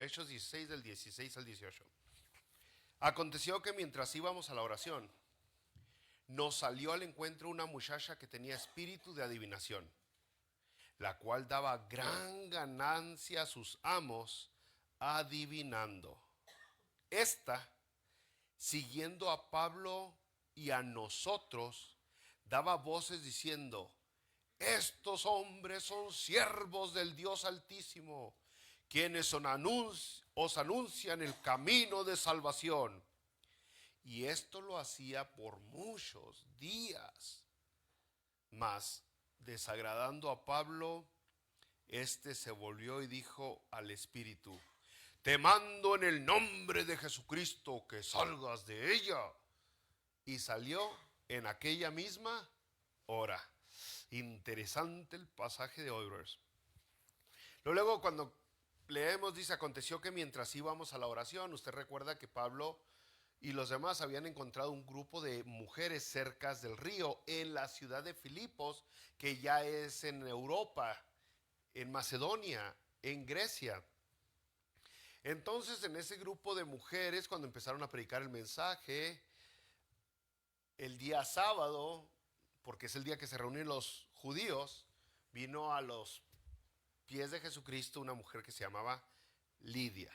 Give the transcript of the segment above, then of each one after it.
Hechos 16 del 16 al 18. Aconteció que mientras íbamos a la oración, nos salió al encuentro una muchacha que tenía espíritu de adivinación, la cual daba gran ganancia a sus amos adivinando. Esta, siguiendo a Pablo y a nosotros, daba voces diciendo: estos hombres son siervos del Dios Altísimo, quienes os anuncian el camino de salvación. Y esto lo hacía por muchos días. Mas, desagradando a Pablo, este se volvió y dijo al espíritu: te mando en el nombre de Jesucristo que salgas de ella. Y salió en aquella misma hora. Interesante el pasaje de hoy, brothers. Luego, cuando leemos, dice: aconteció que mientras íbamos a la oración, usted recuerda que Pablo y los demás habían encontrado un grupo de mujeres cerca del río en la ciudad de Filipos, que ya es en Europa, en Macedonia, en Grecia. Entonces, en ese grupo de mujeres, cuando empezaron a predicar el mensaje, el día sábado, porque es el día que se reúnen los judíos, vino a los pies de Jesucristo una mujer que se llamaba Lidia.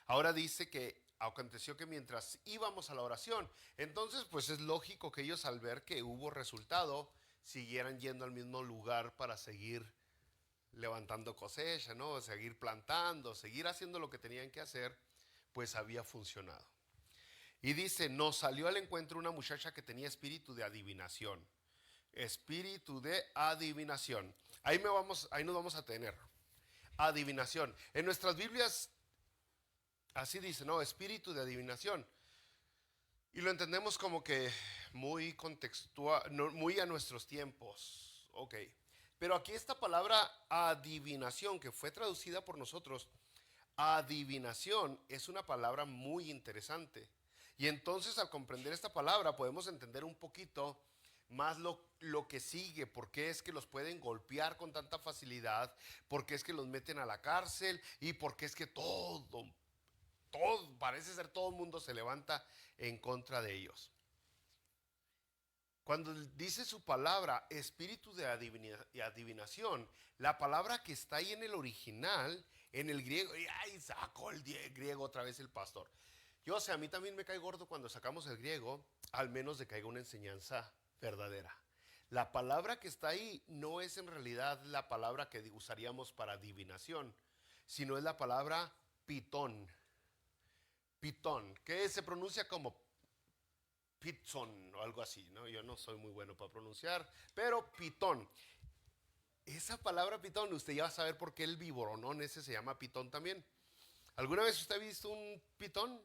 Ahora dice que aconteció que mientras íbamos a la oración, entonces pues es lógico que ellos, al ver que hubo resultado, siguieran yendo al mismo lugar para seguir levantando cosecha, ¿no? Seguir plantando, seguir haciendo lo que tenían que hacer, pues había funcionado. Y dice: nos salió al encuentro una muchacha que tenía espíritu de adivinación. Espíritu de adivinación. Ahí nos vamos a tener. Adivinación. En nuestras Biblias así dice, ¿no? Espíritu de adivinación. Y lo entendemos como que muy contextual, no, muy a nuestros tiempos. Ok. Pero aquí esta palabra adivinación, que fue traducida por nosotros, adivinación, es una palabra muy interesante. Y entonces, al comprender esta palabra, podemos entender un poquito más lo que sigue, por qué es que los pueden golpear con tanta facilidad, por qué es que los meten a la cárcel y por qué es que parece ser todo el mundo se levanta en contra de ellos. Cuando dice su palabra espíritu de adivinación, la palabra que está ahí en el original, en el griego, y ay, sacó el griego otra vez el pastor. Yo sé, a mí también me cae gordo cuando sacamos el griego, al menos de que haya una enseñanza verdadera. La palabra que está ahí no es en realidad la palabra que usaríamos para adivinación, sino es la palabra pitón. Pitón, que se pronuncia como pitón o algo así, ¿no? Yo no soy muy bueno para pronunciar, pero pitón. Esa palabra pitón, usted ya va a saber por qué el viboronón ese se llama pitón también. ¿Alguna vez usted ha visto un pitón?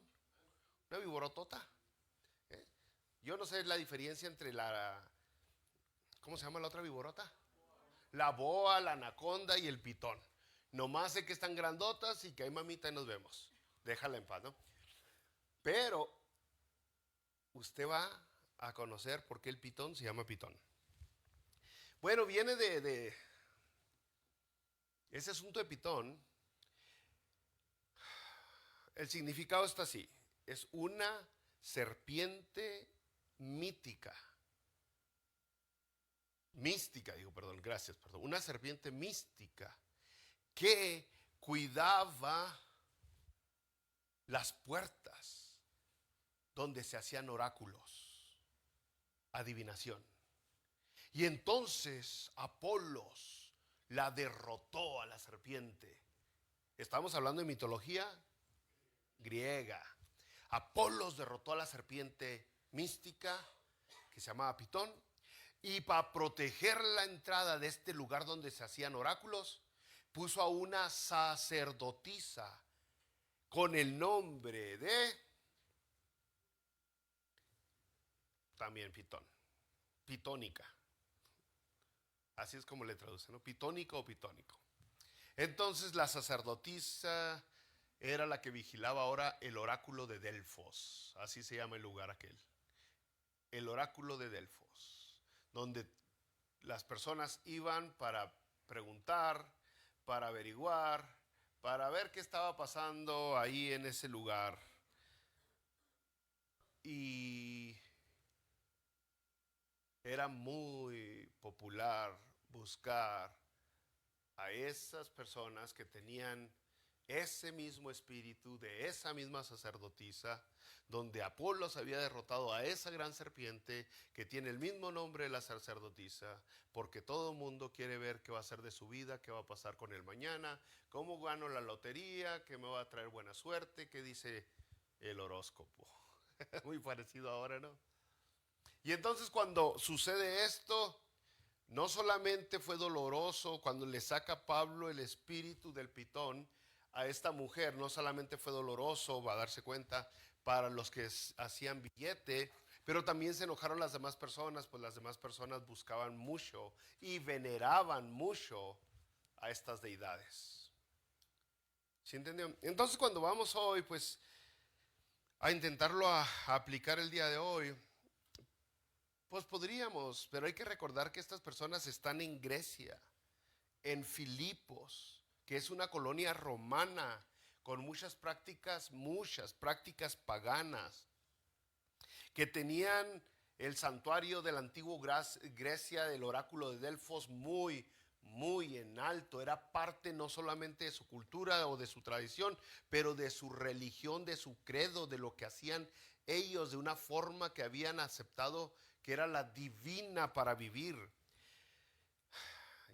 Una viborotota. ¿Eh? Yo no sé la diferencia entre ¿cómo se llama la otra viborota? La boa, la anaconda y el pitón. Nomás sé que están grandotas y que hay mamita y nos vemos. Déjala en paz, ¿no? Pero usted va a conocer por qué el pitón se llama pitón. Bueno, viene de ese asunto de pitón. El significado está así: es una serpiente mítica. Mística, digo, perdón, gracias, perdón. Una serpiente mística que cuidaba las puertas donde se hacían oráculos, adivinación. Y entonces Apolos la derrotó a la serpiente. Estamos hablando de mitología griega. Apolos derrotó a la serpiente mística que se llamaba Pitón, y para proteger la entrada de este lugar donde se hacían oráculos, puso a una sacerdotisa con el nombre de también Pitón, pitónica. Así es como le traducen, ¿no? Pitónico o pitónico. Entonces la sacerdotisa era la que vigilaba ahora el oráculo de Delfos. Así se llama el lugar aquel. El oráculo de Delfos, donde las personas iban para preguntar, para averiguar, para ver qué estaba pasando ahí en ese lugar. Y era muy popular buscar a esas personas que tenían ese mismo espíritu de esa misma sacerdotisa, donde Apolos había derrotado a esa gran serpiente que tiene el mismo nombre de la sacerdotisa, porque todo el mundo quiere ver qué va a ser de su vida, qué va a pasar con él mañana, cómo gano la lotería, qué me va a traer buena suerte, qué dice el horóscopo. Muy parecido ahora, ¿no? Y entonces cuando sucede esto, no solamente fue doloroso cuando le saca Pablo el espíritu del pitón a esta mujer, no solamente fue doloroso, va a darse cuenta, para los que hacían billete, pero también se enojaron las demás personas, pues las demás personas buscaban mucho y veneraban mucho a estas deidades. ¿Sí entendió? Entonces cuando vamos hoy, pues a intentarlo a aplicar el día de hoy, pues podríamos, pero hay que recordar que estas personas están en Grecia, en Filipos, que es una colonia romana con muchas prácticas paganas, que tenían el santuario del antiguo Grecia, del oráculo de Delfos, muy en alto. Era parte no solamente de su cultura o de su tradición, pero de su religión, de su credo, de lo que hacían ellos, de una forma que habían aceptado que era la divina para vivir.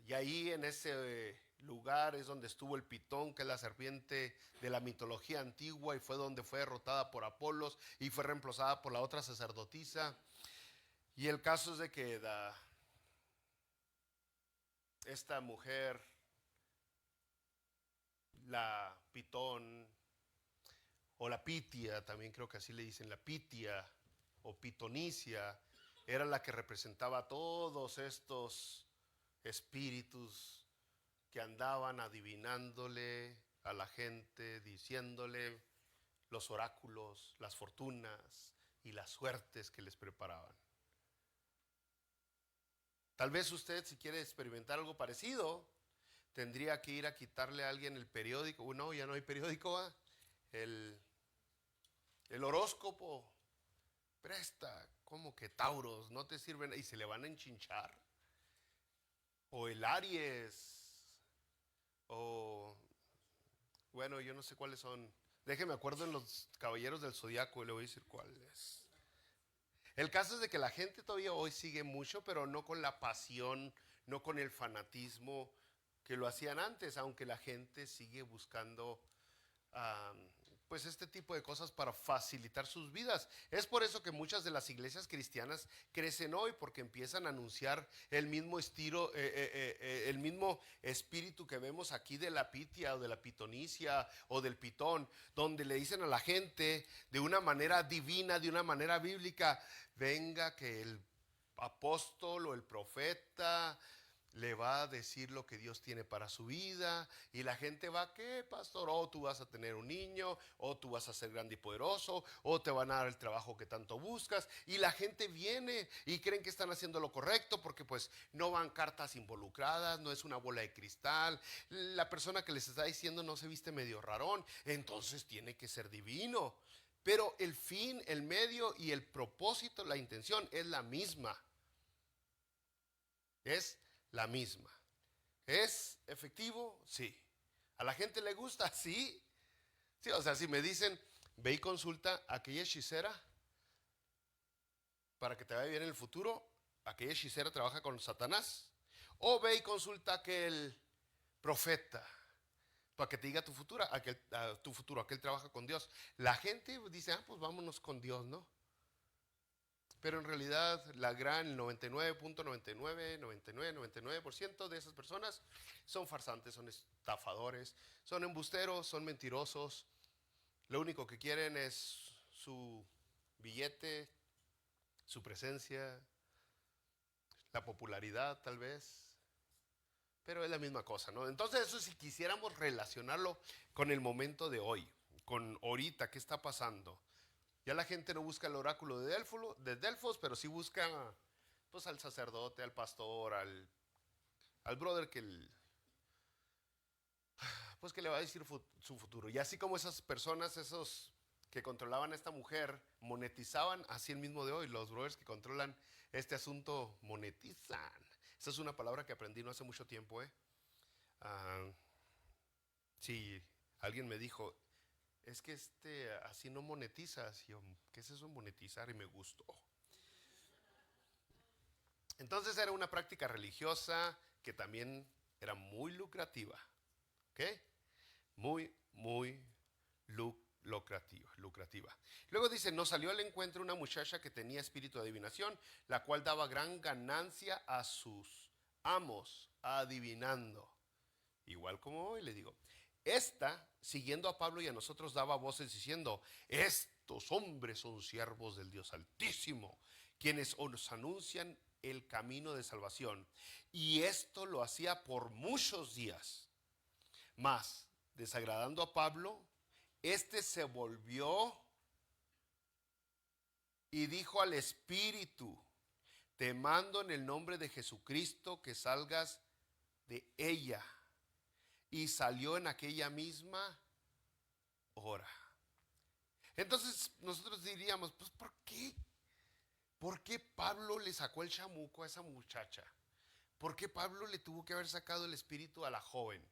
Y ahí en ese lugar es donde estuvo el pitón, que es la serpiente de la mitología antigua, y fue donde fue derrotada por Apolos y fue reemplazada por la otra sacerdotisa. Y el caso es de que esta mujer, la pitón, o la pitia, también creo que así le dicen, la pitia o pitonicia, era la que representaba a todos estos espíritus que andaban adivinándole a la gente, diciéndole los oráculos, las fortunas y las suertes que les preparaban. Tal vez usted, si quiere experimentar algo parecido, tendría que ir a quitarle a alguien el periódico. No, ya no hay periódico, ¿eh? El horóscopo. Presta, como que Tauros, no te sirven y se le van a enchinchar. O el Aries, o bueno, yo no sé cuáles son. Déjeme acuerdo en los Caballeros del Zodiaco y le voy a decir cuáles. El caso es de que la gente todavía hoy sigue mucho, pero no con la pasión, no con el fanatismo que lo hacían antes, aunque la gente sigue buscando pues este tipo de cosas para facilitar sus vidas. Es por eso que muchas de las iglesias cristianas crecen hoy, porque empiezan a anunciar el mismo estilo, el mismo espíritu que vemos aquí de la pitia o de la pitonicia o del pitón, donde le dicen a la gente de una manera divina, de una manera bíblica: venga que el apóstol o el profeta le va a decir lo que Dios tiene para su vida, y la gente va: ¿qué, pastor? O tú vas a tener un niño, o tú vas a ser grande y poderoso, o te van a dar el trabajo que tanto buscas, y la gente viene y creen que están haciendo lo correcto porque pues no van cartas involucradas, no es una bola de cristal, la persona que les está diciendo no se viste medio rarón, entonces tiene que ser divino. Pero el fin, el medio y el propósito, la intención es la misma. Es la misma. ¿Es efectivo? Sí. ¿A la gente le gusta? Sí. Sí, o sea, si me dicen: ve y consulta a aquella hechicera para que te vaya bien en el futuro, aquella hechicera trabaja con Satanás. O ve y consulta a aquel profeta para que te diga tu futuro, aquel trabaja con Dios. La gente dice: pues vámonos con Dios, ¿no? Pero en realidad la gran 99.99% de esas personas son farsantes, son estafadores, son embusteros, son mentirosos. Lo único que quieren es su billete, su presencia, la popularidad tal vez, pero es la misma cosa, ¿no? Entonces eso, si quisiéramos relacionarlo con el momento de hoy, con ahorita, ¿qué está pasando? Ya la gente no busca el oráculo de Delfos, pero sí busca pues al sacerdote, al pastor, al brother pues que le va a decir su futuro. Y así como esas personas, esos que controlaban a esta mujer, monetizaban, así el mismo de hoy, los brothers que controlan este asunto monetizan. Esa es una palabra que aprendí no hace mucho tiempo, ¿eh? Sí, alguien me dijo, es que así no monetizas. Y yo, ¿qué es eso de monetizar? Y me gustó. Entonces era una práctica religiosa que también era muy lucrativa. ¿Ok? Muy lucrativa. Luego dice, nos salió al encuentro una muchacha que tenía espíritu de adivinación, la cual daba gran ganancia a sus amos, adivinando. Igual como hoy le digo. Esta, siguiendo a Pablo y a nosotros, daba voces diciendo, estos hombres son siervos del Dios Altísimo, quienes os anuncian el camino de salvación. Y esto lo hacía por muchos días. Mas, desagradando a Pablo, este se volvió y dijo al Espíritu, te mando en el nombre de Jesucristo que salgas de ella. Y salió en aquella misma hora. Entonces nosotros diríamos, pues ¿por qué? ¿Por qué Pablo le sacó el chamuco a esa muchacha? ¿Por qué Pablo le tuvo que haber sacado el espíritu a la joven?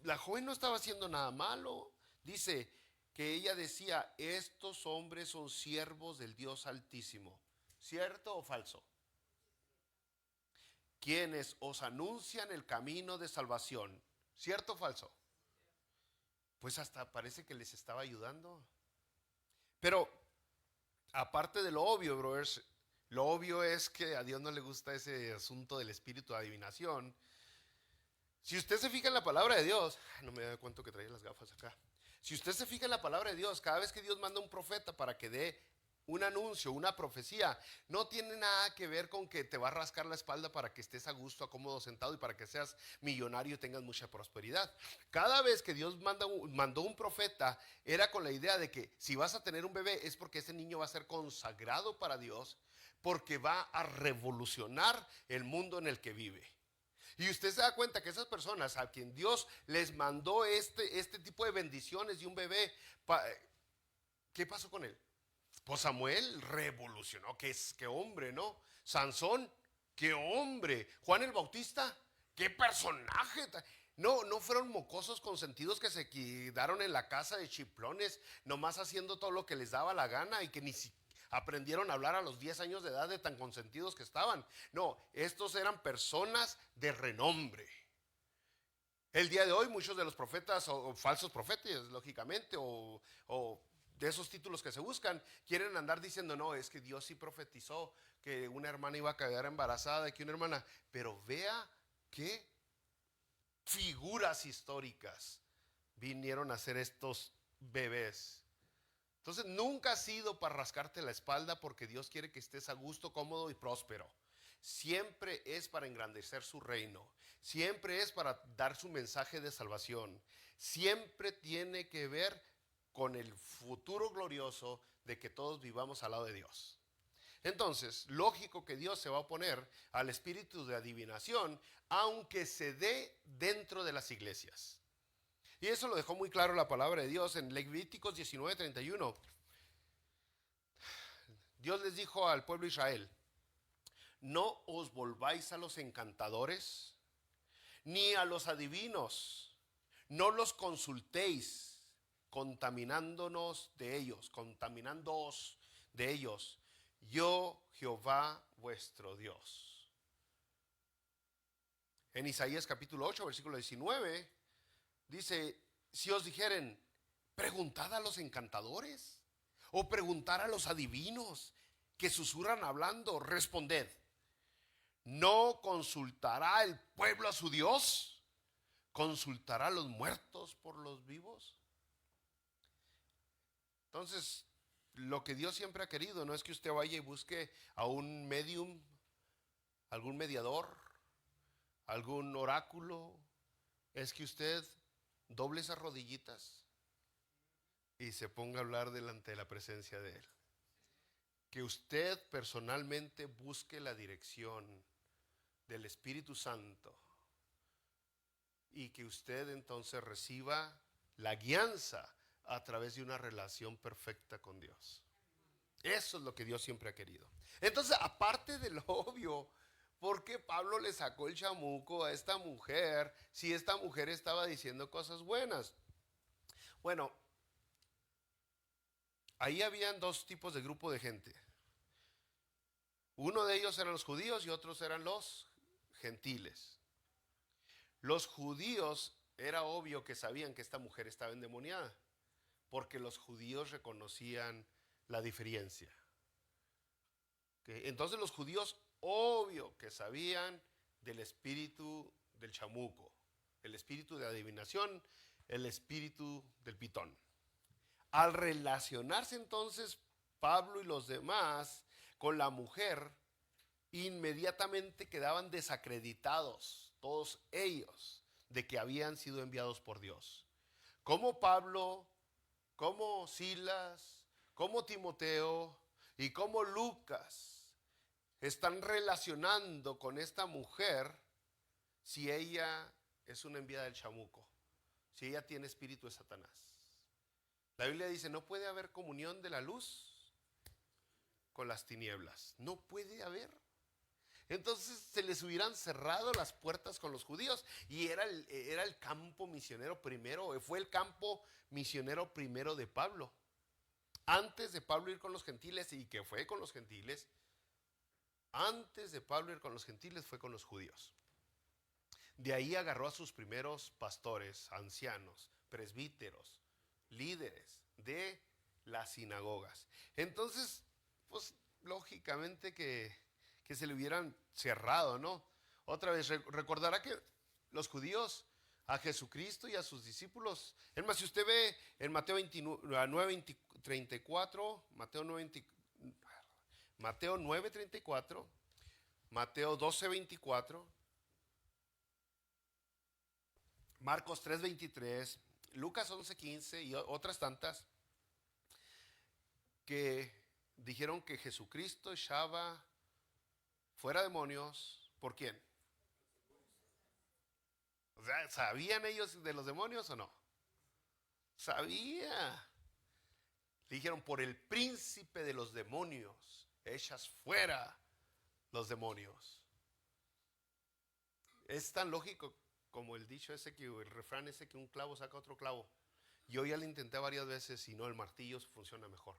La joven no estaba haciendo nada malo. Dice que ella decía, estos hombres son siervos del Dios Altísimo. ¿Cierto o falso? Quienes os anuncian el camino de salvación. ¿Cierto o falso? Pues hasta parece que les estaba ayudando. Pero aparte de lo obvio, brothers, lo obvio es que a Dios no le gusta ese asunto del espíritu de adivinación. Si usted se fija en la palabra de Dios, no me da cuenta que traía las gafas acá. Si usted se fija en la palabra de Dios, cada vez que Dios manda un profeta para que dé un anuncio, una profecía, no tiene nada que ver con que te va a rascar la espalda para que estés a gusto, cómodo, sentado y para que seas millonario y tengas mucha prosperidad. Cada vez que Dios mandó un profeta, era con la idea de que si vas a tener un bebé es porque ese niño va a ser consagrado para Dios, porque va a revolucionar el mundo en el que vive. Y usted se da cuenta que esas personas a quien Dios les mandó este tipo de bendiciones de un bebé, ¿qué pasó con él? Pues Samuel revolucionó, qué hombre, ¿no? Sansón, qué hombre. Juan el Bautista, qué personaje. No fueron mocosos consentidos que se quedaron en la casa de chiplones, nomás haciendo todo lo que les daba la gana y que ni siquiera aprendieron a hablar a los 10 años de edad de tan consentidos que estaban. No, estos eran personas de renombre. El día de hoy muchos de los profetas o falsos profetas, lógicamente, o de esos títulos que se buscan, quieren andar diciendo, no, es que Dios sí profetizó que una hermana iba a quedar embarazada y que una hermana, pero vea qué figuras históricas vinieron a ser estos bebés. Entonces nunca ha sido para rascarte la espalda porque Dios quiere que estés a gusto, cómodo y próspero. Siempre es para engrandecer su reino. Siempre es para dar su mensaje de salvación. Siempre tiene que ver con el futuro glorioso de que todos vivamos al lado de Dios. Entonces, lógico que Dios se va a oponer al espíritu de adivinación, aunque se dé dentro de las iglesias. Y eso lo dejó muy claro la palabra de Dios en Levíticos 19:31. Dios les dijo al pueblo de Israel, no os volváis a los encantadores, ni a los adivinos, no los consultéis, contaminándoos de ellos, yo Jehová vuestro Dios. En Isaías capítulo 8, versículo 19, dice, si os dijeren, preguntad a los encantadores, o preguntad a los adivinos, que susurran hablando, responded, ¿no consultará el pueblo a su Dios? ¿Consultará a los muertos por los vivos? Entonces, lo que Dios siempre ha querido no es que usted vaya y busque a un medium, algún mediador, algún oráculo, es que usted doble esas rodillitas y se ponga a hablar delante de la presencia de Él. Que usted personalmente busque la dirección del Espíritu Santo y que usted entonces reciba la guianza a través de una relación perfecta con Dios. Eso es lo que Dios siempre ha querido. Entonces, aparte de lo obvio, ¿por qué Pablo le sacó el chamuco a esta mujer si esta mujer estaba diciendo cosas buenas? Bueno, ahí habían dos tipos de grupo de gente. Uno de ellos eran los judíos y otros eran los gentiles. Los judíos era obvio que sabían que esta mujer estaba endemoniada, porque los judíos reconocían la diferencia. ¿Okay? Entonces los judíos obvio que sabían del espíritu del chamuco, el espíritu de adivinación, el espíritu del pitón. Al relacionarse entonces Pablo y los demás con la mujer, inmediatamente quedaban desacreditados todos ellos de que habían sido enviados por Dios. Como Pablo, como Silas, como Timoteo y como Lucas están relacionando con esta mujer si ella es una enviada del chamuco, si ella tiene espíritu de Satanás. La Biblia dice, no puede haber comunión de la luz con las tinieblas. No puede haber. Entonces se les hubieran cerrado las puertas con los judíos y era el campo misionero primero, fue el campo misionero primero de Pablo. Antes de Pablo ir con los gentiles, y que fue con los gentiles, antes de Pablo ir con los gentiles fue con los judíos. De ahí agarró a sus primeros pastores, ancianos, presbíteros, líderes de las sinagogas. Entonces, pues lógicamente que se le hubieran cerrado, ¿no? Otra vez, recordará que los judíos a Jesucristo y a sus discípulos, es más, si usted ve en Mateo 29, 34, Mateo 9, 34, Mateo 12, 24, Marcos 3, 23, Lucas 11, 15 y otras tantas que dijeron que Jesucristo echaba fuera demonios. ¿Por quién? O sea, ¿sabían ellos de los demonios o no? Sabía. Le dijeron, por el príncipe de los demonios, echas fuera los demonios. Es tan lógico como el dicho ese, que el refrán ese, que un clavo saca otro clavo. Yo ya lo intenté varias veces y no, el martillo funciona mejor.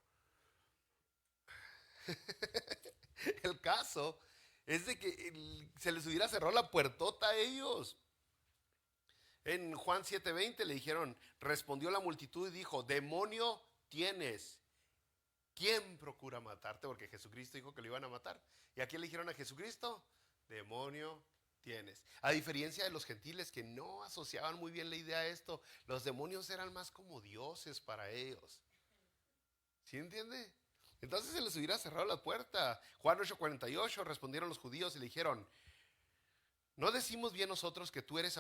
El caso es de que se les hubiera cerrado la puertota a ellos. En Juan 7:20 le dijeron, respondió la multitud y dijo, demonio tienes. ¿Quién procura matarte? Porque Jesucristo dijo que lo iban a matar. ¿Y a quién le dijeron a Jesucristo? Demonio tienes. A diferencia de los gentiles que no asociaban muy bien la idea a esto, los demonios eran más como dioses para ellos. ¿Sí entiende? Entonces se les hubiera cerrado la puerta. Juan 8:48 respondieron los judíos y le dijeron, ¿no decimos bien nosotros que tú eres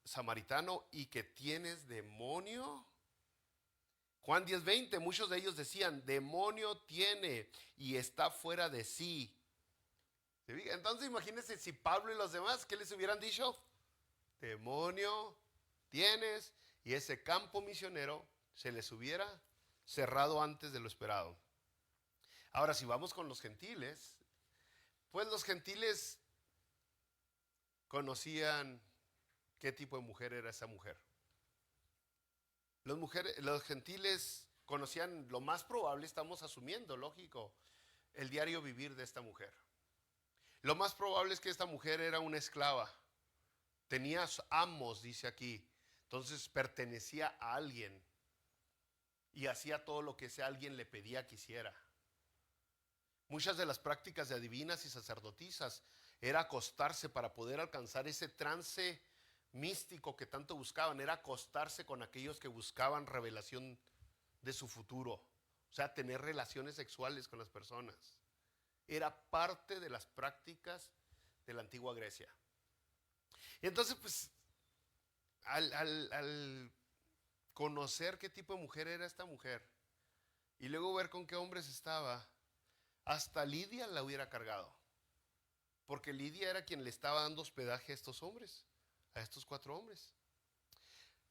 samaritano y que tienes demonio? Juan 10:20, muchos de ellos decían, demonio tiene y está fuera de sí. Entonces imagínense si Pablo y los demás, ¿qué les hubieran dicho? Demonio tienes, y ese campo misionero se les hubiera cerrado antes de lo esperado. Ahora, si vamos con los gentiles, pues los gentiles conocían qué tipo de mujer era esa mujer. Los gentiles conocían, lo más probable, estamos asumiendo, lógico, el diario vivir de esta mujer. Lo más probable es que esta mujer era una esclava. Tenía amos, dice aquí. Entonces pertenecía a alguien y hacía todo lo que ese alguien le pedía que hiciera. Muchas de las prácticas de adivinas y sacerdotisas era acostarse para poder alcanzar ese trance místico que tanto buscaban. Era acostarse con aquellos que buscaban revelación de su futuro. O sea, tener relaciones sexuales con las personas. Era parte de las prácticas de la antigua Grecia. Y entonces, pues, al conocer qué tipo de mujer era esta mujer y luego ver con qué hombres estaba, hasta Lidia la hubiera cargado. Porque Lidia era quien le estaba dando hospedaje a estos hombres, a estos 4 hombres.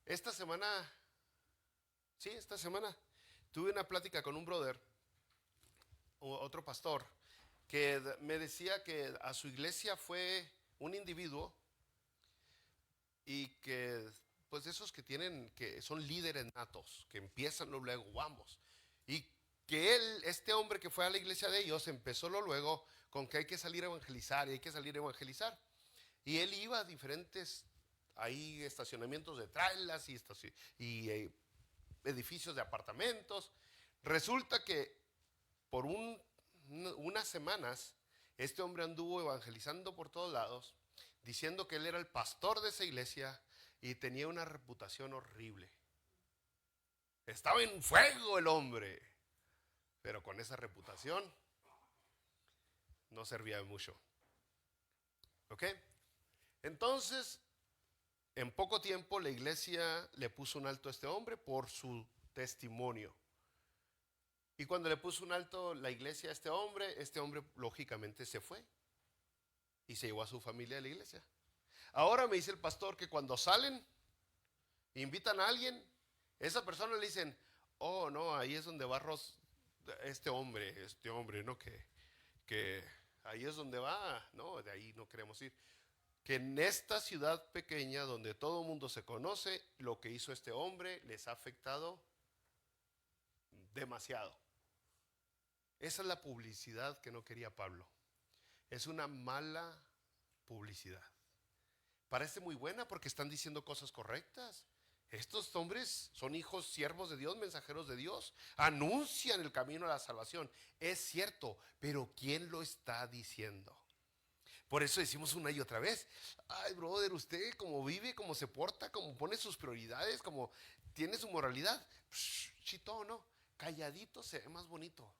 Esta semana, sí, esta semana, tuve una plática con un brother, otro pastor, que me decía que a su iglesia fue un individuo y que, pues esos que tienen, que son líderes natos, que empiezan luego, vamos. Y que este hombre que fue a la iglesia de ellos, empezó luego con que hay que salir a evangelizar y hay que salir a evangelizar. Y él iba a diferentes, ahí estacionamientos de trailers y edificios de apartamentos. Resulta que por unas semanas, este hombre anduvo evangelizando por todos lados, diciendo que él era el pastor de esa iglesia y tenía una reputación horrible. Estaba en fuego el hombre, pero con esa reputación no servía de mucho. ¿Ok? Entonces, en poco tiempo la iglesia le puso un alto a este hombre por su testimonio. Y cuando le puso un alto la iglesia a este hombre lógicamente se fue y se llevó a su familia de la iglesia. Ahora me dice el pastor que cuando salen, invitan a alguien, esa persona le dicen, oh no, ahí es donde va este hombre, ¿no? Que ahí es donde va, no, de ahí no queremos ir. Que en esta ciudad pequeña donde todo el mundo se conoce, lo que hizo este hombre les ha afectado demasiado. Esa es la publicidad que no quería Pablo. Es una mala publicidad. Parece muy buena porque están diciendo cosas correctas. Estos hombres son hijos, siervos de Dios, mensajeros de Dios. Anuncian el camino a la salvación. Es cierto, pero ¿quién lo está diciendo? Por eso decimos una y otra vez, ay brother, usted cómo vive, cómo se porta, cómo pone sus prioridades, cómo tiene su moralidad. Chito, no, calladito se ve más bonito.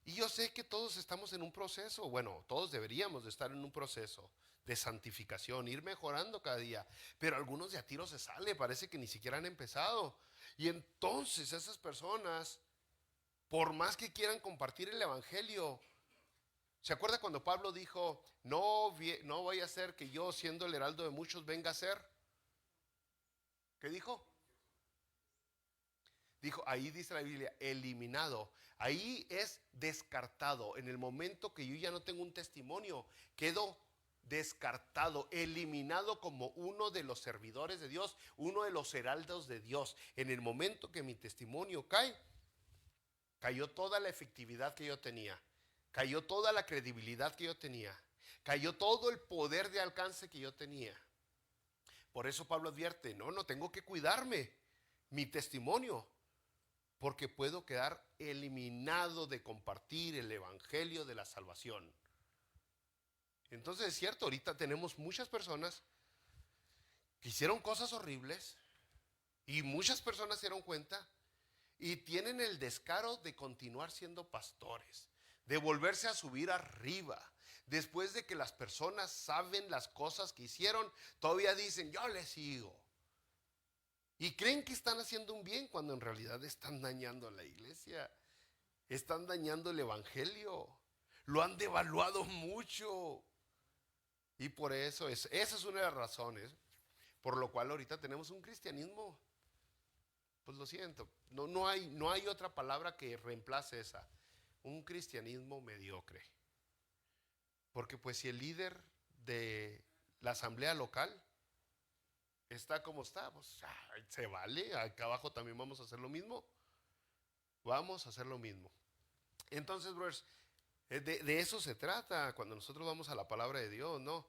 Y yo sé que todos estamos en un proceso, bueno, todos deberíamos de estar en un proceso de santificación, ir mejorando cada día, pero algunos de a tiro se sale, parece que ni siquiera han empezado. Y entonces esas personas, por más que quieran compartir el evangelio, ¿se acuerda cuando Pablo dijo, no vaya a ser que yo siendo el heraldo de muchos venga a ser? ¿Qué dijo? Dijo, ahí dice la Biblia, eliminado. Ahí es descartado. En el momento que yo ya no tengo un testimonio, quedo descartado, eliminado como uno de los servidores de Dios, uno de los heraldos de Dios. En el momento que mi testimonio cae, cayó toda la efectividad que yo tenía, cayó toda la credibilidad que yo tenía, cayó todo el poder de alcance que yo tenía. Por eso Pablo advierte, no tengo que cuidarme mi testimonio, porque puedo quedar eliminado de compartir el evangelio de la salvación. Entonces es cierto, ahorita tenemos muchas personas que hicieron cosas horribles y muchas personas se dieron cuenta y tienen el descaro de continuar siendo pastores, de volverse a subir arriba. Después de que las personas saben las cosas que hicieron, todavía dicen, yo les sigo. Y creen que están haciendo un bien cuando en realidad están dañando a la iglesia. Están dañando el evangelio. Lo han devaluado mucho. Y por eso esa es una de las razones por lo cual ahorita tenemos un cristianismo. Pues lo siento, no hay otra palabra que reemplace esa. Un cristianismo mediocre. Porque pues si el líder de la asamblea local está como está, pues se vale, acá abajo también vamos a hacer lo mismo. Vamos a hacer lo mismo. Entonces, brothers, de eso se trata cuando nosotros vamos a la palabra de Dios, ¿no?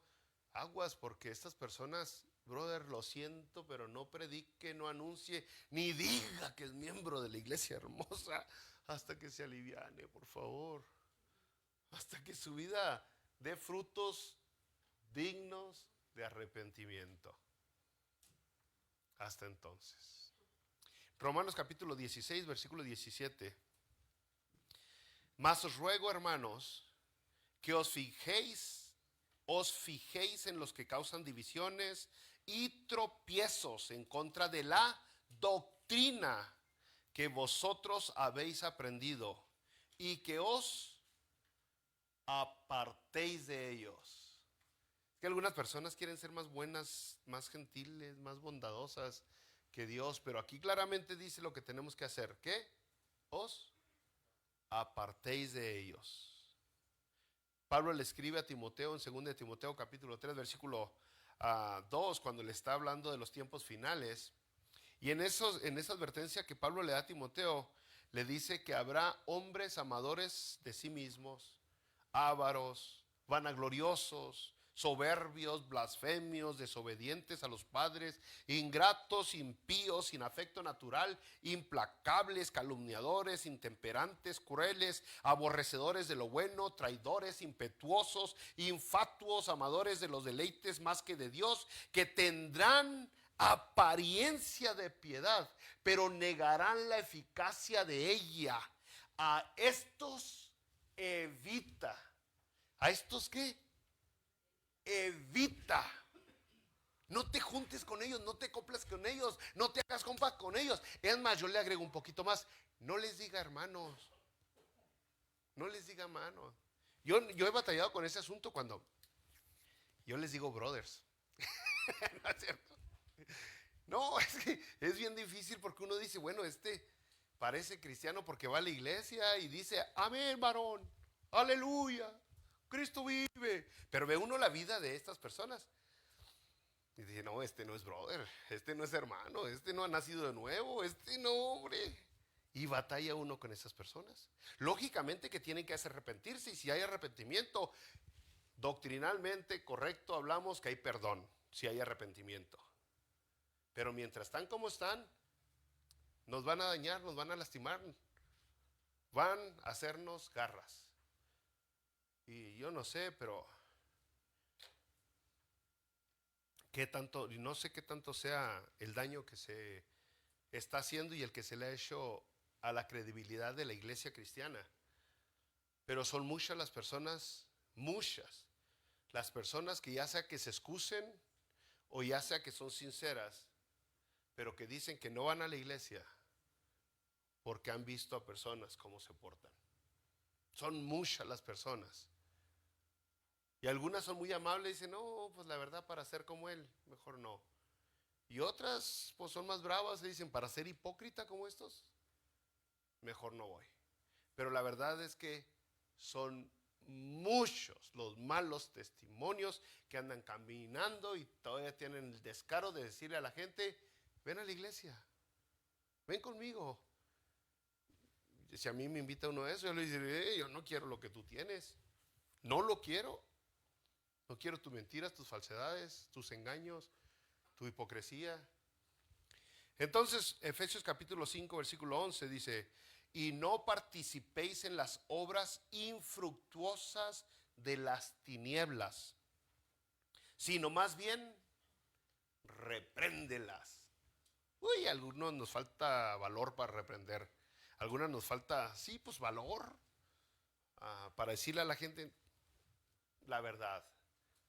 Aguas, porque estas personas, brother, lo siento, pero no predique, no anuncie, ni diga que es miembro de la iglesia hermosa hasta que se aliviane, por favor. Hasta que su vida dé frutos dignos de arrepentimiento. Hasta entonces. Romanos capítulo 16, versículo 17. Mas os ruego, hermanos, que os fijéis en los que causan divisiones y tropiezos en contra de la doctrina que vosotros habéis aprendido, y que os apartéis de ellos. Que algunas personas quieren ser más buenas, más gentiles, más bondadosas que Dios, pero aquí claramente dice lo que tenemos que hacer. ¿Qué? Os apartéis de ellos. Pablo le escribe a Timoteo en 2 de Timoteo capítulo 3 versículo 2, cuando le está hablando de los tiempos finales. Y en esa advertencia que Pablo le da a Timoteo, le dice que habrá hombres amadores de sí mismos, ávaros, vanagloriosos, soberbios, blasfemios, desobedientes a los padres, ingratos, impíos, sin afecto natural, implacables, calumniadores, intemperantes, crueles, aborrecedores de lo bueno, traidores, impetuosos, infatuos, amadores de los deleites más que de Dios, que tendrán apariencia de piedad, pero negarán la eficacia de ella. A estos evita. ¿A estos qué? Evita. No te juntes con ellos, no te coplas con ellos, no te hagas compas con ellos. Es más, yo le agrego un poquito más. No les diga hermanos. No les diga hermanos. Yo he batallado con ese asunto cuando yo les digo brothers. ¿No es cierto? No, es que es bien difícil porque uno dice, bueno, parece cristiano porque va a la iglesia y dice, amén, varón, aleluya, Cristo vive. Pero ve uno la vida de estas personas y dice, no, no es brother, no es hermano, no ha nacido de nuevo, no, hombre. Y batalla uno con esas personas. Lógicamente que tienen que arrepentirse, y si hay arrepentimiento, doctrinalmente correcto, hablamos que hay perdón, si hay arrepentimiento. Pero mientras están como están, nos van a dañar, nos van a lastimar, van a hacernos garras. Y yo no sé, pero qué tanto, y no sé qué tanto sea el daño que se está haciendo y el que se le ha hecho a la credibilidad de la iglesia cristiana. Pero son muchas las personas que ya sea que se excusen o ya sea que son sinceras, pero que dicen que no van a la iglesia porque han visto a personas cómo se portan. Son muchas las personas. Y algunas son muy amables y dicen, no, pues la verdad, para ser como él, mejor no. Y otras, pues son más bravas y dicen, para ser hipócrita como estos, mejor no voy. Pero la verdad es que son muchos los malos testimonios que andan caminando y todavía tienen el descaro de decirle a la gente, ven a la iglesia, ven conmigo. Si a mí me invita uno a eso, yo le diré, yo no quiero lo que tú tienes, no lo quiero. No quiero tus mentiras, tus falsedades, tus engaños, tu hipocresía. Entonces, Efesios capítulo 5, versículo 11 dice, y no participéis en las obras infructuosas de las tinieblas, sino más bien repréndelas. Uy, a algunos nos falta valor para reprender. A algunos nos falta, sí, pues valor para decirle a la gente la verdad.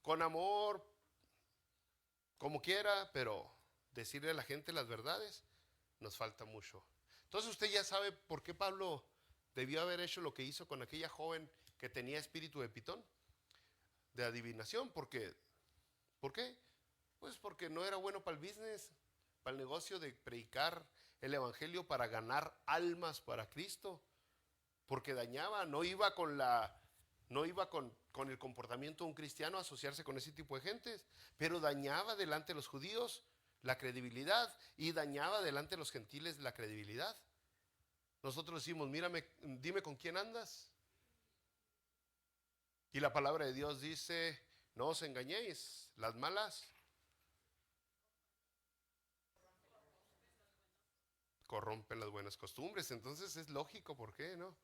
Con amor, como quiera, pero decirle a la gente las verdades nos falta mucho. Entonces usted ya sabe por qué Pablo debió haber hecho lo que hizo con aquella joven que tenía espíritu de pitón, de adivinación. ¿Por qué? Pues porque no era bueno para el business, para el negocio de predicar el evangelio para ganar almas para Cristo. Porque dañaba, no iba con el comportamiento de un cristiano a asociarse con ese tipo de gentes, pero dañaba delante de los judíos la credibilidad y dañaba delante de los gentiles la credibilidad. Nosotros decimos, mírame, dime con quién andas. Y la palabra de Dios dice, no os engañéis, las malas corrompen las buenas costumbres. Entonces es lógico, ¿por qué no?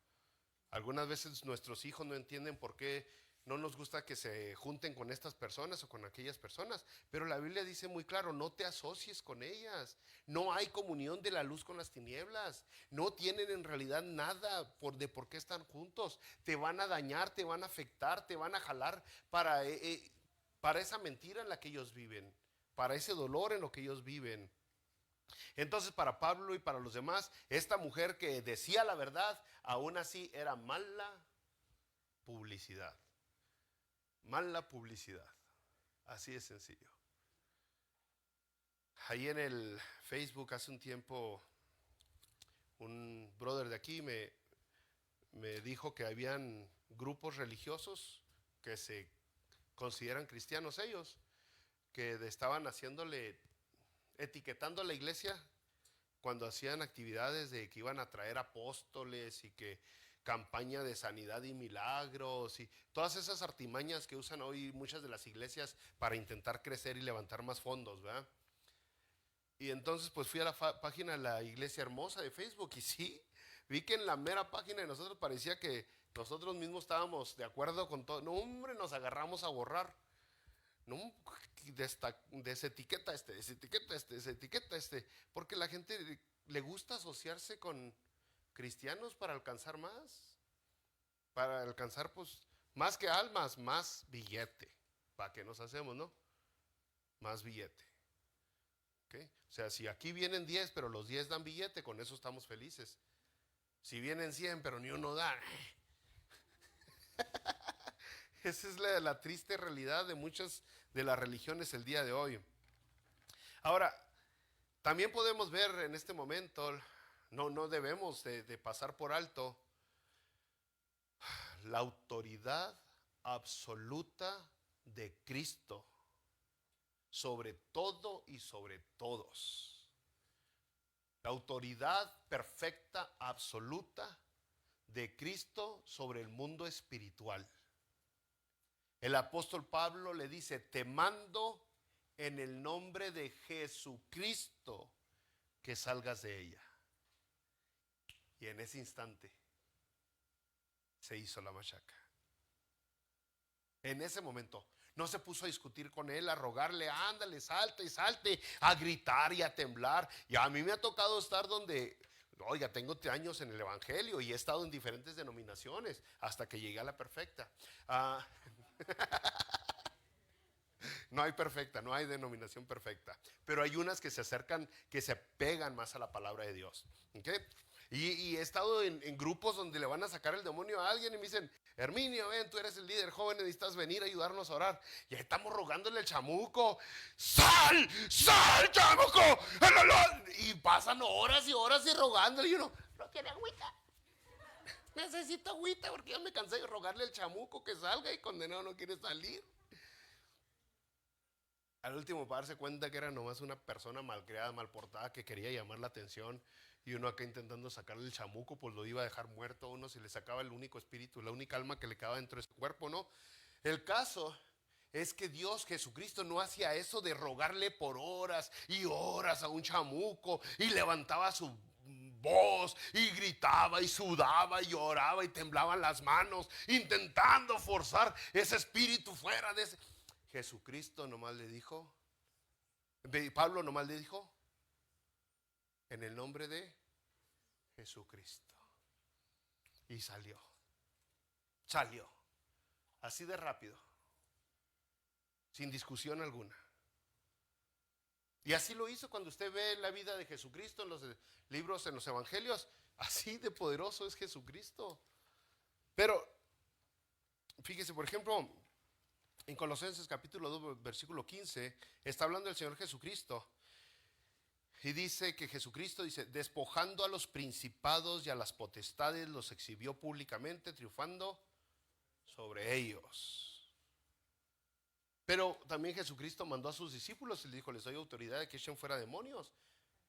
Algunas veces nuestros hijos no entienden por qué no nos gusta que se junten con estas personas o con aquellas personas, pero la Biblia dice muy claro, no te asocies con ellas. No hay comunión de la luz con las tinieblas. No tienen en realidad nada de por qué están juntos. Te van a dañar, te van a afectar, te van a jalar para esa mentira en la que ellos viven, para ese dolor en lo que ellos viven. Entonces, para Pablo y para los demás, esta mujer que decía la verdad, aún así era mala publicidad. Mala publicidad. Así de sencillo. Ahí en el Facebook hace un tiempo un brother de aquí me dijo que habían grupos religiosos que se consideran cristianos ellos, que estaban etiquetando a la iglesia cuando hacían actividades de que iban a traer apóstoles y que campaña de sanidad y milagros y todas esas artimañas que usan hoy muchas de las iglesias para intentar crecer y levantar más fondos, ¿verdad? Y entonces pues fui a la página de la Iglesia Hermosa de Facebook y sí, vi que en la mera página de nosotros parecía que nosotros mismos estábamos de acuerdo con todo. No, hombre, nos agarramos a borrar. No, desetiqueta desetiqueta este, porque la gente le gusta asociarse con cristianos para alcanzar más, para alcanzar pues más que almas, más billete. ¿Para qué nos hacemos, no? Más billete. ¿Okay? O sea, si aquí vienen 10, pero los 10 dan billete, con eso estamos felices. Si vienen 100, pero ni uno da. Esa es la triste realidad de muchas de las religiones el día de hoy. Ahora, también podemos ver en este momento, no debemos de pasar por alto la autoridad absoluta de Cristo sobre todo y sobre todos. La autoridad perfecta, absoluta de Cristo sobre el mundo espiritual. El apóstol Pablo le dice: te mando en el nombre de Jesucristo que salgas de ella. Y en ese instante se hizo la machaca. En ese momento no se puso a discutir con él, a rogarle, ándale, salte y salte, a gritar y a temblar. Y a mí me ha tocado estar donde, oiga, tengo años en el evangelio y he estado en diferentes denominaciones hasta que llegué a la perfecta. No hay perfecta, no hay denominación perfecta, pero hay unas que se acercan, que se pegan más a la palabra de Dios. ¿Okay? Y he estado en grupos donde le van a sacar el demonio a alguien y me dicen: Herminio, ven, tú eres el líder joven, necesitas venir a ayudarnos a orar. Y ahí estamos rogándole al chamuco: ¡sal! ¡Sal, chamuco! Y pasan horas y horas y rogándole, y uno no tiene agüita. Necesito agüita porque ya me cansé de rogarle al chamuco que salga y condenado no quiere salir. Al último, para darse cuenta que era nomás una persona malcriada, mal portada, que quería llamar la atención, y uno acá intentando sacarle el chamuco, pues lo iba a dejar muerto a uno si le sacaba el único espíritu, la única alma que le quedaba dentro de su cuerpo, ¿no? El caso es que Dios, Jesucristo, no hacía eso de rogarle por horas y horas a un chamuco, y levantaba su voz y gritaba y sudaba y lloraba y temblaban las manos intentando forzar ese espíritu fuera de ese. Jesucristo nomás le dijo, Pablo nomás le dijo: en el nombre de Jesucristo. Y salió así de rápido, sin discusión alguna. Y así lo hizo. Cuando usted ve la vida de Jesucristo en los libros, en los evangelios, así de poderoso es Jesucristo. Pero fíjese, por ejemplo, en Colosenses capítulo 2 versículo 15 está hablando el Señor Jesucristo y dice que Jesucristo dice: despojando a los principados y a las potestades, los exhibió públicamente, triunfando sobre ellos. Pero también Jesucristo mandó a sus discípulos y les dijo: les doy autoridad de que echen fuera demonios.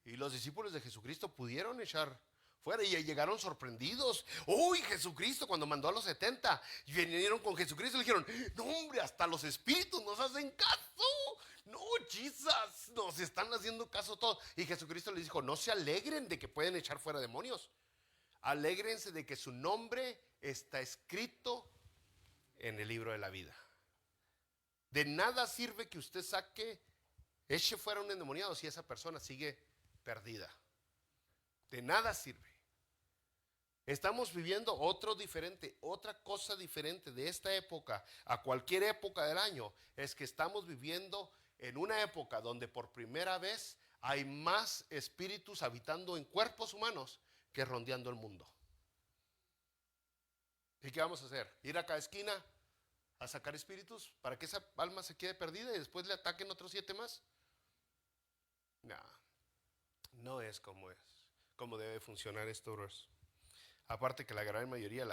Y los discípulos de Jesucristo pudieron echar fuera y llegaron sorprendidos. Uy, Jesucristo, cuando mandó a los 70 y vinieron con Jesucristo, le dijeron: no, hombre, hasta los espíritus nos hacen caso. No, Jesus, nos están haciendo caso todos. Y Jesucristo les dijo: no se alegren de que pueden echar fuera demonios, alégrense de que su nombre está escrito en el libro de la vida. De nada sirve que usted eche fuera un endemoniado si esa persona sigue perdida. De nada sirve. Estamos viviendo otra cosa diferente de esta época a cualquier época del año. Es que estamos viviendo en una época donde por primera vez hay más espíritus habitando en cuerpos humanos que rondeando el mundo. ¿Y qué vamos a hacer? ¿Ir a cada esquina a sacar espíritus para que esa alma se quede perdida y después le ataquen otros 7 más. No, no es como debe funcionar esto, bros. Aparte que la gran mayoría de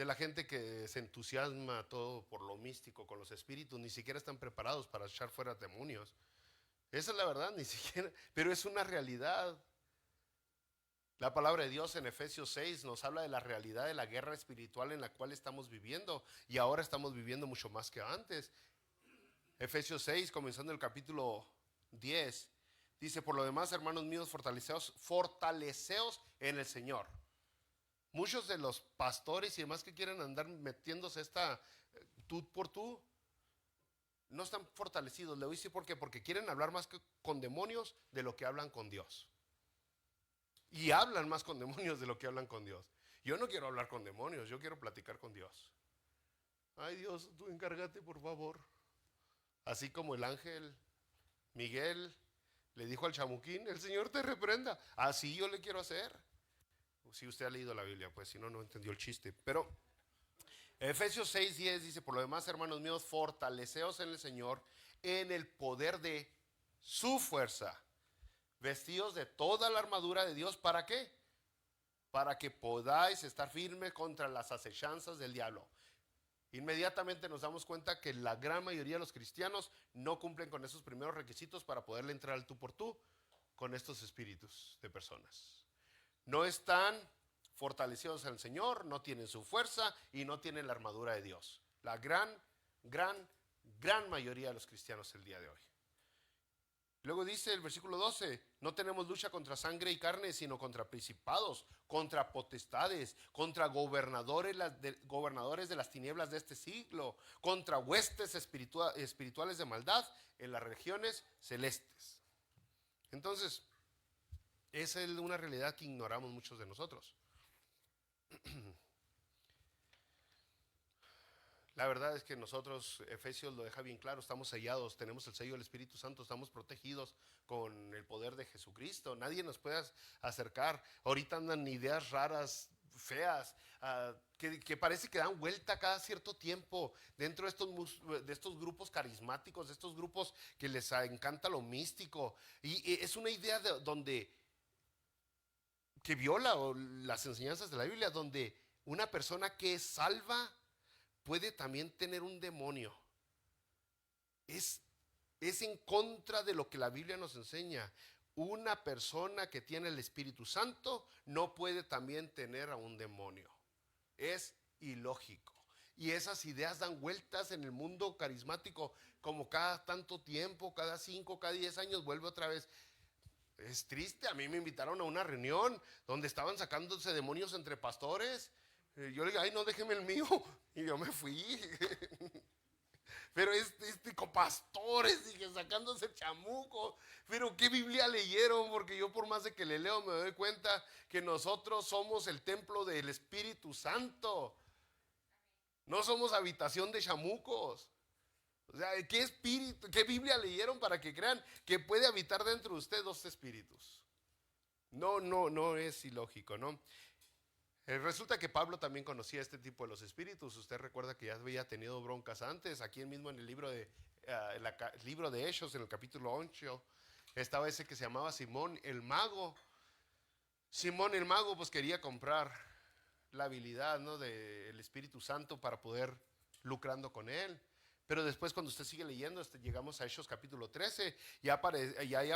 la gente que se entusiasma todo por lo místico con los espíritus, ni siquiera están preparados para echar fuera demonios. Esa es la verdad, ni siquiera, pero es una realidad. La palabra de Dios en Efesios 6 nos habla de la realidad de la guerra espiritual en la cual estamos viviendo, y ahora estamos viviendo mucho más que antes. Efesios 6, comenzando el capítulo 10, dice: por lo demás, hermanos míos, fortaleceos en el Señor. Muchos de los pastores y demás que quieren andar metiéndose esta tú por tú, no están fortalecidos. Le voy a decir por qué. Porque quieren hablar más con demonios de lo que hablan con Dios. Y hablan más con demonios de lo que hablan con Dios. Yo no quiero hablar con demonios, yo quiero platicar con Dios. Ay, Dios, tú encárgate, por favor. Así como el ángel Miguel le dijo al chamuquín: el Señor te reprenda. Así yo le quiero hacer. Si usted ha leído la Biblia, pues si no, no entendió el chiste. Pero Efesios 6:10 dice: por lo demás, hermanos míos, fortaleceos en el Señor, en el poder de su fuerza, vestidos de toda la armadura de Dios. ¿Para qué? Para que podáis estar firmes contra las acechanzas del diablo. Inmediatamente nos damos cuenta que la gran mayoría de los cristianos no cumplen con esos primeros requisitos para poderle entrar al tú por tú con estos espíritus de personas. No están fortalecidos en el Señor, no tienen su fuerza y no tienen la armadura de Dios. La gran mayoría de los cristianos el día de hoy. Luego dice el versículo 12: no tenemos lucha contra sangre y carne, sino contra principados, contra potestades, contra gobernadores de las tinieblas de este siglo, contra huestes espirituales de maldad en las regiones celestes. Entonces, esa es una realidad que ignoramos muchos de nosotros. La verdad es que nosotros, Efesios lo deja bien claro, estamos sellados, tenemos el sello del Espíritu Santo, estamos protegidos con el poder de Jesucristo. Nadie nos puede acercar. Ahorita andan ideas raras, feas, que parece que dan vuelta cada cierto tiempo dentro de estos grupos carismáticos, de estos grupos que les encanta lo místico. Y es una idea que viola las enseñanzas de la Biblia, donde una persona que es salva puede también tener un demonio. Es en contra de lo que la Biblia nos enseña. Una persona que tiene el Espíritu Santo no puede también tener a un demonio. Es ilógico. Y esas ideas dan vueltas en el mundo carismático como cada tanto tiempo, cada 5, cada 10 años vuelve otra vez. Es triste. A mí me invitaron a una reunión donde estaban sacándose demonios entre pastores. Yo le dije: ay, no, déjeme el mío. Y yo me fui. Pero con pastores, dije, sacándose chamuco. Pero ¿qué Biblia leyeron? Porque yo, por más de que le leo, me doy cuenta que nosotros somos el templo del Espíritu Santo. No somos habitación de chamucos. O sea, ¿qué Biblia leyeron para que crean que puede habitar dentro de usted 2 espíritus? No es ilógico, ¿no? Resulta que Pablo también conocía este tipo de los espíritus. Usted recuerda que ya había tenido broncas antes. Aquí mismo en el libro de Hechos, en el capítulo 8, estaba ese que se llamaba Simón el Mago. Simón el Mago pues quería comprar la habilidad, ¿no?, del Espíritu Santo para poder lucrando con él. Pero después, cuando usted sigue leyendo, llegamos a Hechos capítulo 13, ya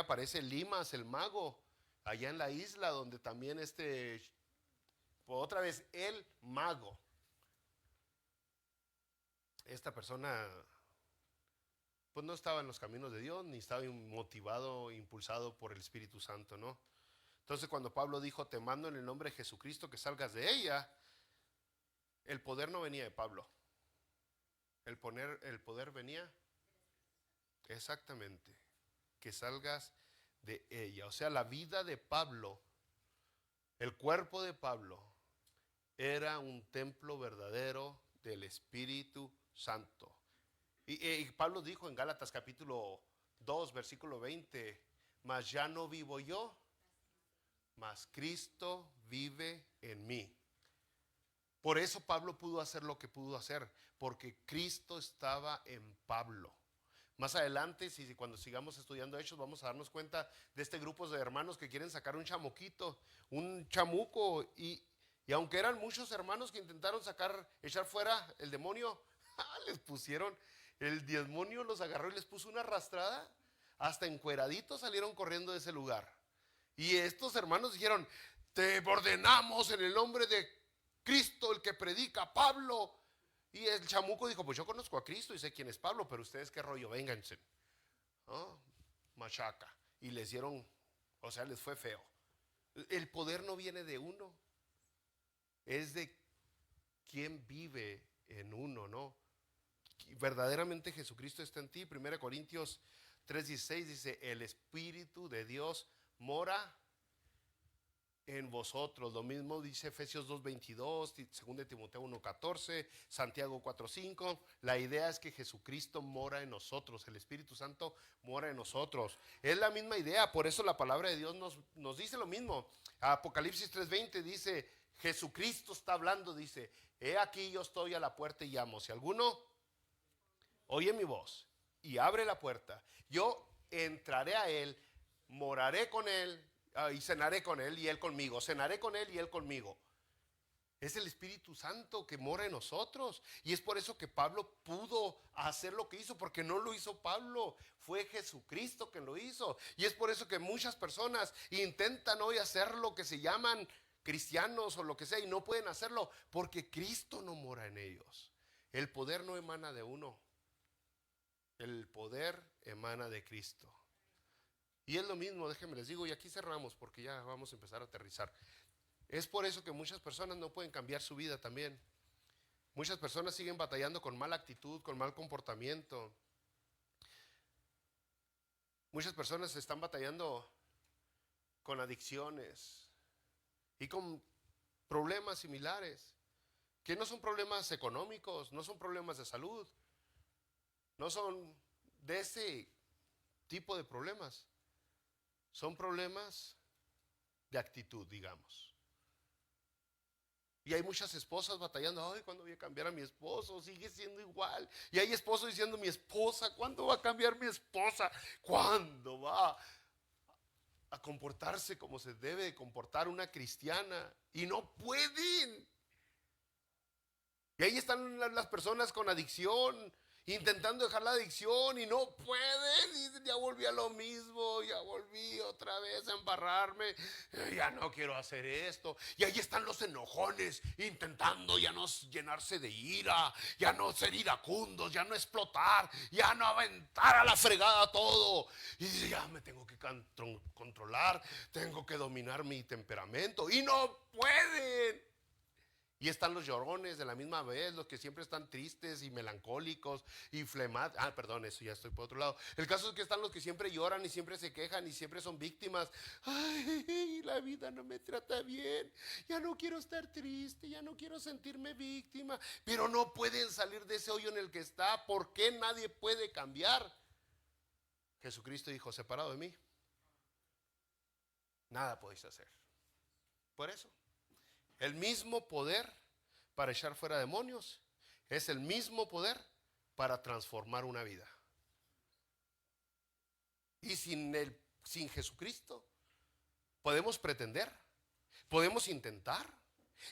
aparece Limas el Mago, allá en la isla donde también otra vez el mago. Esta persona pues no estaba en los caminos de Dios, ni estaba motivado, impulsado por el Espíritu Santo, ¿no? Entonces, cuando Pablo dijo: te mando en el nombre de Jesucristo que salgas de ella, el poder no venía de Pablo. El poder venía exactamente, que salgas de ella. O sea, la vida de Pablo, el cuerpo de Pablo, era un templo verdadero del Espíritu Santo. Y Pablo dijo en Gálatas capítulo 2, versículo 20: mas ya no vivo yo, mas Cristo vive en mí. Por eso Pablo pudo hacer lo que pudo hacer, porque Cristo estaba en Pablo. Más adelante, cuando sigamos estudiando Hechos, vamos a darnos cuenta de este grupo de hermanos que quieren sacar un chamuquito, un chamuco, y aunque eran muchos hermanos que intentaron echar fuera el demonio, les pusieron, el demonio los agarró y les puso una arrastrada, hasta encueraditos salieron corriendo de ese lugar. Y estos hermanos dijeron: te ordenamos en el nombre de Cristo, el que predica Pablo. Y el chamuco dijo: pues yo conozco a Cristo y sé quién es Pablo, pero ustedes qué rollo, vénganse. ¿Oh? Machaca. Y les dieron, o sea, les fue feo. El poder no viene de uno, es de quien vive en uno, ¿no? Verdaderamente Jesucristo está en ti. 1 Corintios 3:16 dice: el Espíritu de Dios mora en vosotros. Lo mismo dice Efesios 2:22, 2 Timoteo 1:14, Santiago 4:5. La idea es que Jesucristo mora en nosotros, el Espíritu Santo mora en nosotros. Es la misma idea, por eso la palabra de Dios nos dice lo mismo. Apocalipsis 3:20 dice: Jesucristo está hablando, dice: he aquí yo estoy a la puerta y llamo. Si alguno oye mi voz y abre la puerta, yo entraré a él, moraré con él, y cenaré con él y él conmigo. Cenaré con él y él conmigo. Es el Espíritu Santo que mora en nosotros. Y es por eso que Pablo pudo hacer lo que hizo, porque no lo hizo Pablo, fue Jesucristo quien lo hizo. Y es por eso que muchas personas intentan hoy hacer lo que se llaman cristianos o lo que sea, y no pueden hacerlo porque Cristo no mora en ellos. El poder no emana de uno, el poder emana de Cristo. Y es lo mismo, déjenme les digo, y aquí cerramos porque ya vamos a empezar a aterrizar. Es por eso que muchas personas no pueden cambiar su vida también. Muchas personas siguen batallando con mala actitud, con mal comportamiento. Muchas personas están batallando con adicciones y con problemas similares, que no son problemas económicos, no son problemas de salud, no son de ese tipo de problemas. Son problemas de actitud, digamos. Y hay muchas esposas batallando: ay, ¿cuándo voy a cambiar a mi esposo? Sigue siendo igual. Y hay esposos diciendo: mi esposa, ¿cuándo va a cambiar mi esposa? ¿Cuándo va a comportarse como se debe de comportar una cristiana? Y no pueden. Y ahí están las personas con adicción, intentando dejar la adicción y no pueden. Y ya volví a lo mismo, ya volví otra vez a embarrarme, ya no quiero hacer esto. Y ahí están los enojones, intentando ya no llenarse de ira, ya no ser iracundos, ya no explotar, ya no aventar a la fregada todo. Y dice: ya me tengo que controlar, tengo que dominar mi temperamento, y no pueden. Y están los llorones de la misma vez, los que siempre están tristes y melancólicos y flemáticos. Perdón, eso ya estoy por otro lado. El caso es que están los que siempre lloran y siempre se quejan y siempre son víctimas. Ay, la vida no me trata bien, ya no quiero estar triste, ya no quiero sentirme víctima. Pero no pueden salir de ese hoyo en el que está. ¿Por qué nadie puede cambiar? Jesucristo dijo: separado de mí, nada podéis hacer. Por eso, el mismo poder para echar fuera demonios es el mismo poder para transformar una vida. Y sin Jesucristo podemos pretender, podemos intentar,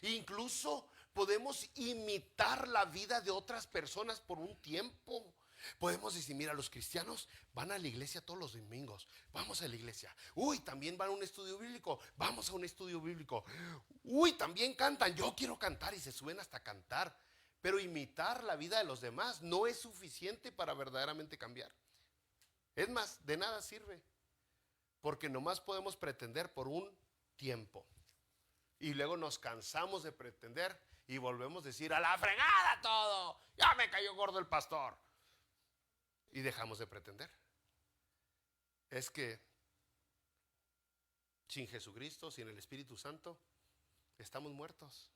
incluso podemos imitar la vida de otras personas por un tiempo. Podemos decir: mira, los cristianos van a la iglesia todos los domingos, vamos a la iglesia. Uy, también van a un estudio bíblico, vamos a un estudio bíblico. Uy, también cantan, yo quiero cantar, y se suben hasta cantar. Pero imitar la vida de los demás no es suficiente para verdaderamente cambiar. Es más, de nada sirve, porque nomás podemos pretender por un tiempo y luego nos cansamos de pretender y volvemos a decir: a la fregada todo, ya me cayó gordo el pastor. Y dejamos de pretender. Es que sin Jesucristo, sin el Espíritu Santo, estamos muertos.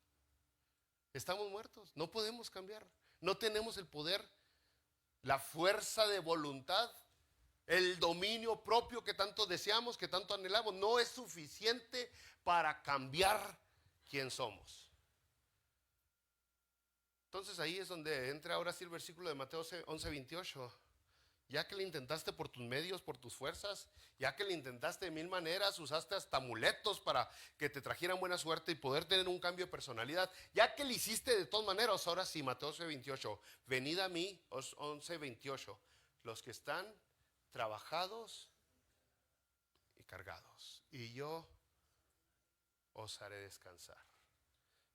Estamos muertos, no podemos cambiar. No tenemos el poder, la fuerza de voluntad, el dominio propio que tanto deseamos, que tanto anhelamos. No es suficiente para cambiar quién somos. Entonces ahí es donde entra ahora sí el versículo de Mateo 11:28. Ya que le intentaste por tus medios, por tus fuerzas, ya que le intentaste de mil maneras, usaste hasta amuletos para que te trajeran buena suerte y poder tener un cambio de personalidad, ya que le hiciste de todas maneras, ahora sí, Mateo 11:28, venid a mí, 11:28, los que están trabajados y cargados, y yo os haré descansar.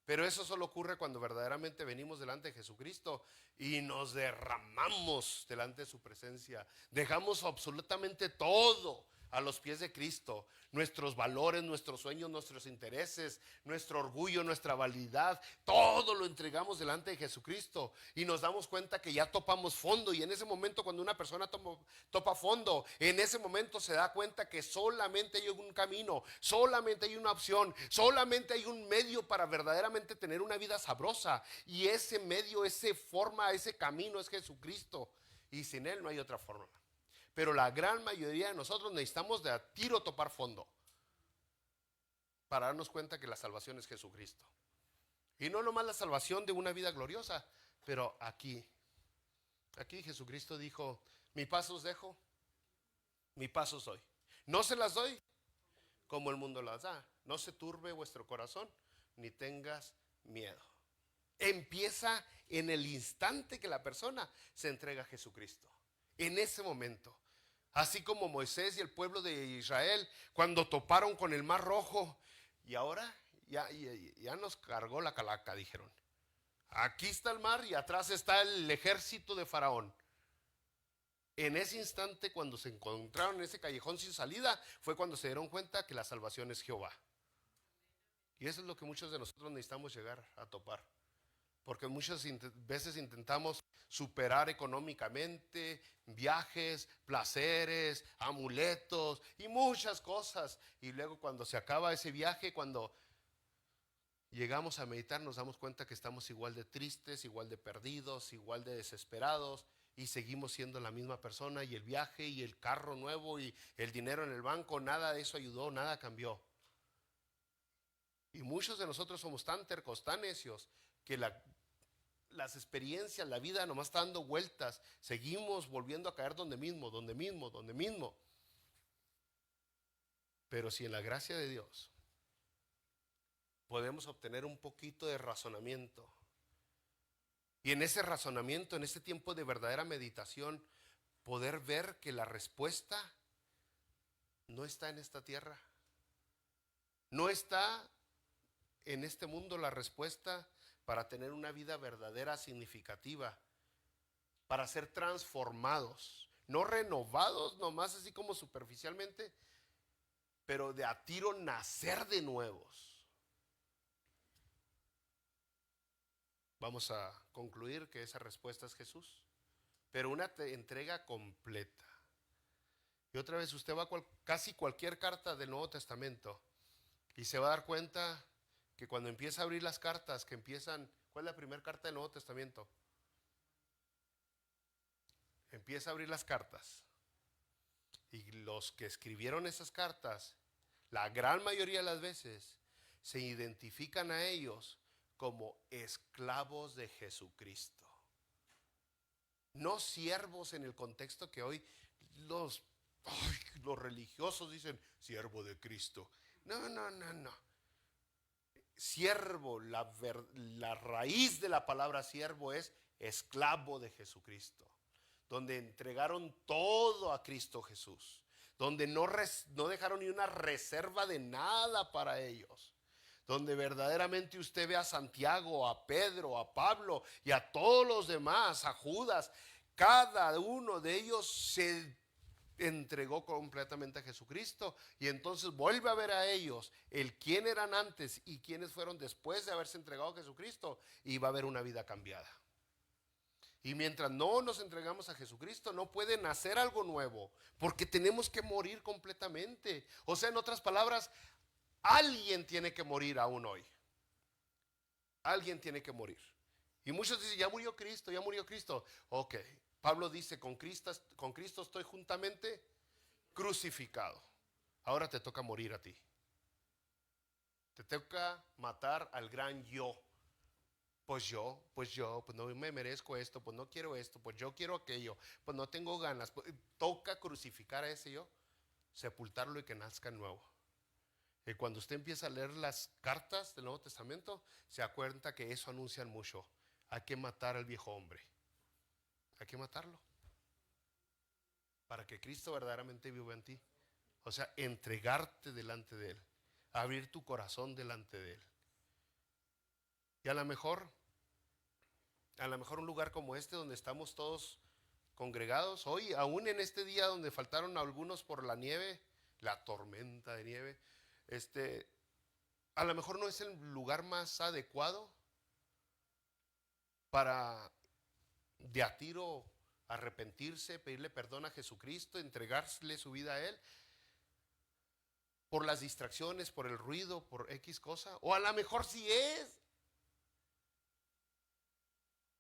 Pero eso solo ocurre cuando verdaderamente venimos delante de Jesucristo y nos derramamos delante de su presencia. Dejamos absolutamente todo a los pies de Cristo. Nuestros valores, nuestros sueños, nuestros intereses, nuestro orgullo, nuestra validad, todo lo entregamos delante de Jesucristo y nos damos cuenta que ya topamos fondo. Y en ese momento, cuando una persona topa fondo, en ese momento se da cuenta que solamente hay un camino, solamente hay una opción, solamente hay un medio para verdaderamente tener una vida sabrosa. Y ese medio, esa forma, ese camino es Jesucristo. Y sin Él no hay otra forma. Pero la gran mayoría de nosotros necesitamos de a tiro topar fondo para darnos cuenta que la salvación es Jesucristo. Y no nomás la salvación de una vida gloriosa, pero aquí Jesucristo dijo, mi paz os dejo, mi paz os doy. No se las doy como el mundo las da. No se turbe vuestro corazón, ni tengas miedo. Empieza en el instante que la persona se entrega a Jesucristo. En ese momento. Así como Moisés y el pueblo de Israel cuando toparon con el mar rojo. Y ahora ya nos cargó la calaca, dijeron. Aquí está el mar y atrás está el ejército de Faraón. En ese instante, cuando se encontraron en ese callejón sin salida, fue cuando se dieron cuenta que la salvación es Jehová. Y eso es lo que muchos de nosotros necesitamos llegar a topar. Porque muchas veces intentamos superar económicamente, viajes, placeres, amuletos y muchas cosas. Y luego cuando se acaba ese viaje, cuando llegamos a meditar, nos damos cuenta que estamos igual de tristes, igual de perdidos, igual de desesperados. Y seguimos siendo la misma persona. Y el viaje y el carro nuevo y el dinero en el banco, nada de eso ayudó, nada cambió. Y muchos de nosotros somos tan tercos, tan necios, que las experiencias, la vida nomás está dando vueltas. Seguimos volviendo a caer donde mismo. Pero si en la gracia de Dios podemos obtener un poquito de razonamiento, y en ese razonamiento, en ese tiempo de verdadera meditación, poder ver que la respuesta no está en esta tierra, no está en este mundo la respuesta para tener una vida verdadera, significativa, para ser transformados, no renovados nomás así como superficialmente, pero de a tiro nacer de nuevos. Vamos a concluir que esa respuesta es Jesús, pero una entrega completa. Y otra vez usted va a casi cualquier carta del Nuevo Testamento y se va a dar cuenta que cuando empieza a abrir las cartas, que empiezan, ¿cuál es la primera carta del Nuevo Testamento? Empieza a abrir las cartas y los que escribieron esas cartas, la gran mayoría de las veces, se identifican a ellos como esclavos de Jesucristo. No siervos en el contexto que hoy los religiosos dicen siervo de Cristo. No. Siervo, la raíz de la palabra siervo es esclavo de Jesucristo, donde entregaron todo a Cristo Jesús, donde no dejaron ni una reserva de nada para ellos, donde verdaderamente usted ve a Santiago, a Pedro, a Pablo y a todos los demás, a Judas, cada uno de ellos se entregó completamente a Jesucristo, y entonces vuelve a ver a ellos el quién eran antes y quiénes fueron después de haberse entregado a Jesucristo, y va a haber una vida cambiada. Y mientras no nos entregamos a Jesucristo, no puede nacer algo nuevo, porque tenemos que morir completamente. O sea, en otras palabras, alguien tiene que morir aún hoy. Alguien tiene que morir. Y muchos dicen, ya murió Cristo, ya murió Cristo. Ok, Pablo dice, con Cristo estoy juntamente crucificado. Ahora te toca morir a ti. Te toca matar al gran yo. pues no me merezco esto, pues no quiero esto, pues yo quiero aquello, pues no tengo ganas. Toca crucificar a ese yo, sepultarlo y que nazca nuevo. Y cuando usted empieza a leer las cartas del Nuevo Testamento, se da cuenta que eso anuncian mucho. Hay que matar al viejo hombre. Hay que matarlo. Para que Cristo verdaderamente viva en ti. O sea, entregarte delante de Él. Abrir tu corazón delante de Él. Y a lo mejor un lugar como este donde estamos todos congregados, hoy, aún en este día donde faltaron algunos por la nieve, la tormenta de nieve, a lo mejor no es el lugar más adecuado para de a tiro arrepentirse, pedirle perdón a Jesucristo, entregarle su vida a Él, por las distracciones, por el ruido, por X cosa, o a lo mejor sí es.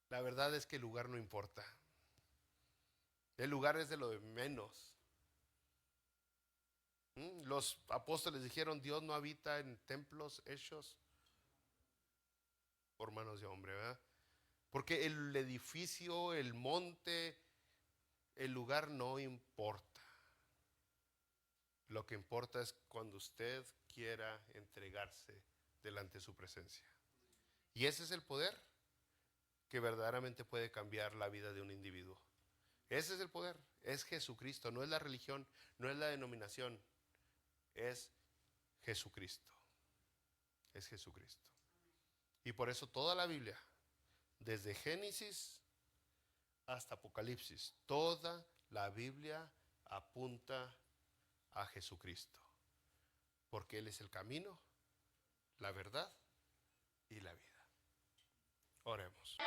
La verdad es que el lugar no importa. El lugar es de lo de menos. Los apóstoles dijeron, Dios no habita en templos hechos por manos de hombre, ¿verdad? Porque el edificio, el monte, el lugar no importa. Lo que importa es cuando usted quiera entregarse delante de su presencia. Y ese es el poder que verdaderamente puede cambiar la vida de un individuo. Ese es el poder, es Jesucristo, no es la religión, no es la denominación, es Jesucristo. Es Jesucristo. Y por eso toda la Biblia, desde Génesis hasta Apocalipsis, toda la Biblia apunta a Jesucristo. Porque Él es el camino, la verdad y la vida. Oremos.